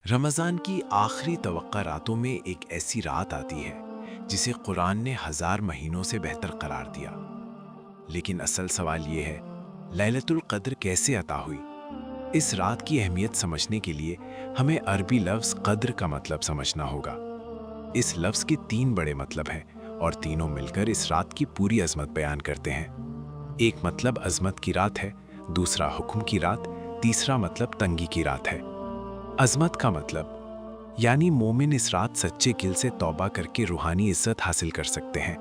رمضان کی آخری توقع راتوں میں ایک ایسی رات آتی ہے جسے قرآن نے 1000 مہینوں سے بہتر قرار دیا۔ لیکن اصل سوال یہ ہے، لیلۃ القدر کیسے عطا ہوئی؟ اس رات کی اہمیت سمجھنے کے لیے ہمیں عربی لفظ قدر کا مطلب سمجھنا ہوگا۔ اس لفظ کے 3 بڑے مطلب ہیں اور تینوں مل کر اس رات کی پوری عظمت بیان کرتے ہیں۔ ایک مطلب عظمت کی رات ہے، دوسرا حکم کی رات، تیسرا مطلب تنگی کی رات ہے۔ عظمت کا مطلب یعنی مومن اس رات سچے دل سے توبہ کر کے روحانی عزت حاصل کر سکتے ہیں،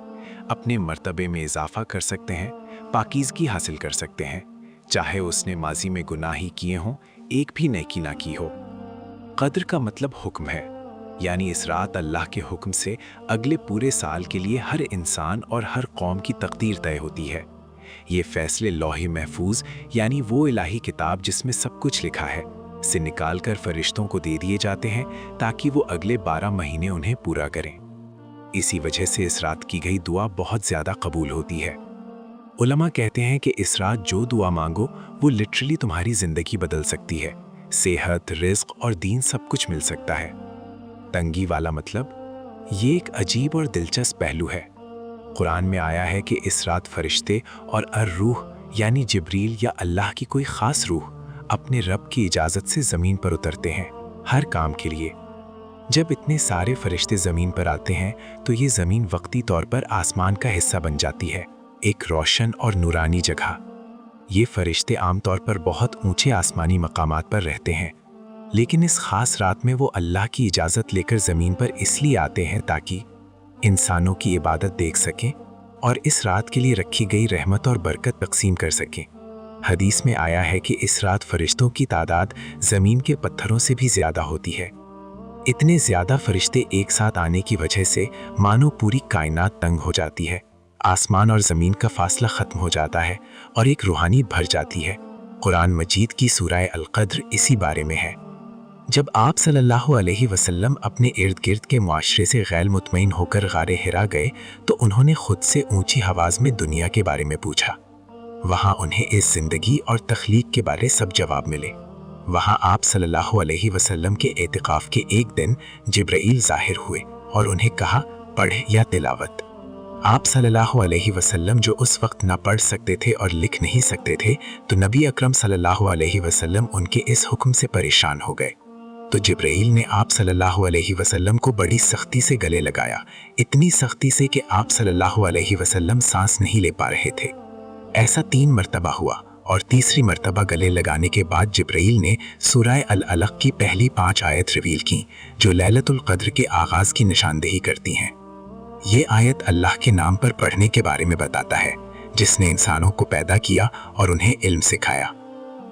اپنے مرتبے میں اضافہ کر سکتے ہیں، پاکیزگی حاصل کر سکتے ہیں، چاہے اس نے ماضی میں گناہ ہی کیے ہوں، ایک بھی نیکی نہ کی ہو۔ قدر کا مطلب حکم ہے، یعنی اس رات اللہ کے حکم سے اگلے پورے سال کے لیے ہر انسان اور ہر قوم کی تقدیر طے ہوتی ہے۔ یہ فیصلے لوح محفوظ یعنی وہ الہی کتاب جس میں سب کچھ لکھا ہے سے نکال کر فرشتوں کو دے دیے جاتے ہیں تاکہ وہ اگلے 12 مہینے انہیں پورا کریں۔ اسی وجہ سے اس رات کی گئی دعا بہت زیادہ قبول ہوتی ہے۔ علماء کہتے ہیں کہ اس رات جو دعا مانگو وہ لٹرلی تمہاری زندگی بدل سکتی ہے، صحت، رزق اور دین سب کچھ مل سکتا ہے۔ تنگی والا مطلب یہ ایک عجیب اور دلچسپ پہلو ہے۔ قرآن میں آیا ہے کہ اس رات فرشتے اور الروح یعنی جبریل یا اللہ کی کوئی خاص روح اپنے رب کی اجازت سے زمین پر اترتے ہیں ہر کام کے لیے۔ جب اتنے سارے فرشتے زمین پر آتے ہیں تو یہ زمین وقتی طور پر آسمان کا حصہ بن جاتی ہے، ایک روشن اور نورانی جگہ۔ یہ فرشتے عام طور پر بہت اونچے آسمانی مقامات پر رہتے ہیں، لیکن اس خاص رات میں وہ اللہ کی اجازت لے کر زمین پر اس لیے آتے ہیں تاکہ انسانوں کی عبادت دیکھ سکیں اور اس رات کے لیے رکھی گئی رحمت اور برکت تقسیم کر سکیں۔ حدیث میں آیا ہے کہ اس رات فرشتوں کی تعداد زمین کے پتھروں سے بھی زیادہ ہوتی ہے۔ اتنے زیادہ فرشتے ایک ساتھ آنے کی وجہ سے مانو پوری کائنات تنگ ہو جاتی ہے، آسمان اور زمین کا فاصلہ ختم ہو جاتا ہے اور ایک روحانی بھر جاتی ہے۔ قرآن مجید کی سورہ القدر اسی بارے میں ہے۔ جب آپ صلی اللہ علیہ وسلم اپنے ارد گرد کے معاشرے سے غیر مطمئن ہو کر غار حرا گئے تو انہوں نے خود سے اونچی آواز میں دنیا کے بارے میں پوچھا۔ وہاں انہیں اس زندگی اور تخلیق کے بارے سب جواب ملے۔ وہاں آپ صلی اللہ علیہ وسلم کے اعتکاف کے ایک دن جبرائیل ظاہر ہوئے اور انہیں کہا پڑھ یا تلاوت۔ آپ صلی اللہ علیہ وسلم جو اس وقت نہ پڑھ سکتے تھے اور لکھ نہیں سکتے تھے تو نبی اکرم صلی اللہ علیہ وسلم ان کے اس حکم سے پریشان ہو گئے تو جبرائیل نے آپ صلی اللہ علیہ وسلم کو بڑی سختی سے گلے لگایا، اتنی سختی سے کہ آپ صلی اللہ علیہ وسلم سانس نہیں لے پا رہے تھے۔ ایسا 3 مرتبہ ہوا اور تیسری مرتبہ گلے لگانے کے بعد جبرائیل نے سورہ العلق کی پہلی 5 آیت ریویل کی جو لیلۃ القدر کے آغاز کی نشاندہی کرتی ہیں۔ یہ آیت اللہ کے نام پر پڑھنے کے بارے میں بتاتا ہے جس نے انسانوں کو پیدا کیا اور انہیں علم سکھایا۔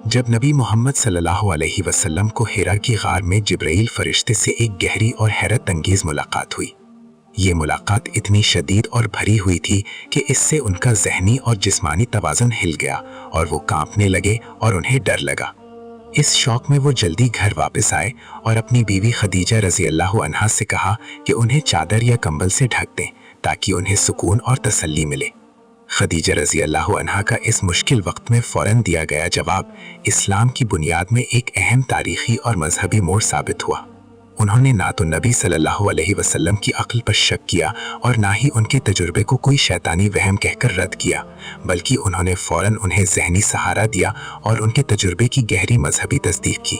جب نبی محمد صلی اللہ علیہ وسلم کو حرا کی غار میں جبرائیل فرشتے سے ایک گہری اور حیرت انگیز ملاقات ہوئی۔ یہ ملاقات اتنی شدید اور بھری ہوئی تھی کہ اس سے ان کا ذہنی اور جسمانی توازن ہل گیا اور وہ کانپنے لگے اور انہیں ڈر لگا۔ اس شوق میں وہ جلدی گھر واپس آئے اور اپنی بیوی خدیجہ رضی اللہ عنہا سے کہا کہ انہیں چادر یا کمبل سے ڈھک دیں تاکہ انہیں سکون اور تسلی ملے۔ خدیجہ رضی اللہ عنہا کا اس مشکل وقت میں فوراً دیا گیا جواب اسلام کی بنیاد میں ایک اہم تاریخی اور مذہبی موڑ ثابت ہوا۔ انہوں نے نہ تو نبی صلی اللہ علیہ وسلم کی عقل پر شک کیا اور نہ ہی ان کے تجربے کو کوئی شیطانی وہم کہہ کر رد کیا، بلکہ انہوں نے فوراً انہیں ذہنی سہارا دیا اور ان کے تجربے کی گہری مذہبی تصدیق کی۔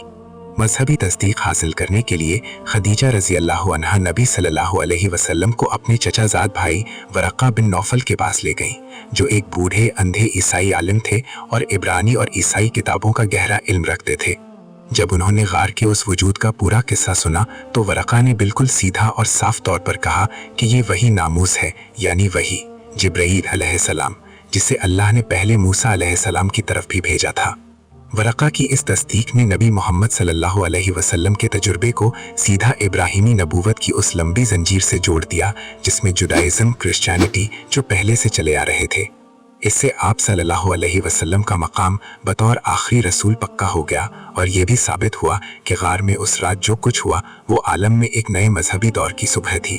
مذہبی تصدیق حاصل کرنے کے لیے خدیجہ رضی اللہ عنہا نبی صلی اللہ علیہ وسلم کو اپنے چچا زاد بھائی ورقہ بن نوفل کے پاس لے گئیں جو ایک بوڑھے اندھے عیسائی عالم تھے اور عبرانی اور عیسائی کتابوں کا گہرا علم رکھتے تھے۔ جب انہوں نے غار کے اس وجود کا پورا قصہ سنا تو ورقہ نے بالکل سیدھا اور صاف طور پر کہا کہ یہ وہی ناموس ہے، یعنی وہی جبرائیل علیہ السلام جسے اللہ نے پہلے موسیٰ علیہ السلام کی طرف بھی بھیجا تھا۔ ورقہ کی اس تصدیق نے نبی محمد صلی اللہ علیہ وسلم کے تجربے کو سیدھا ابراہیمی نبوت کی اس لمبی زنجیر سے جوڑ دیا جس میں جوڈائزم، کرسچینٹی جو پہلے سے چلے آ رہے تھے۔ اس سے آپ صلی اللہ علیہ وسلم کا مقام بطور آخری رسول پکا ہو گیا اور یہ بھی ثابت ہوا کہ غار میں اس رات جو کچھ ہوا وہ عالم میں ایک نئے مذہبی دور کی صبح تھی۔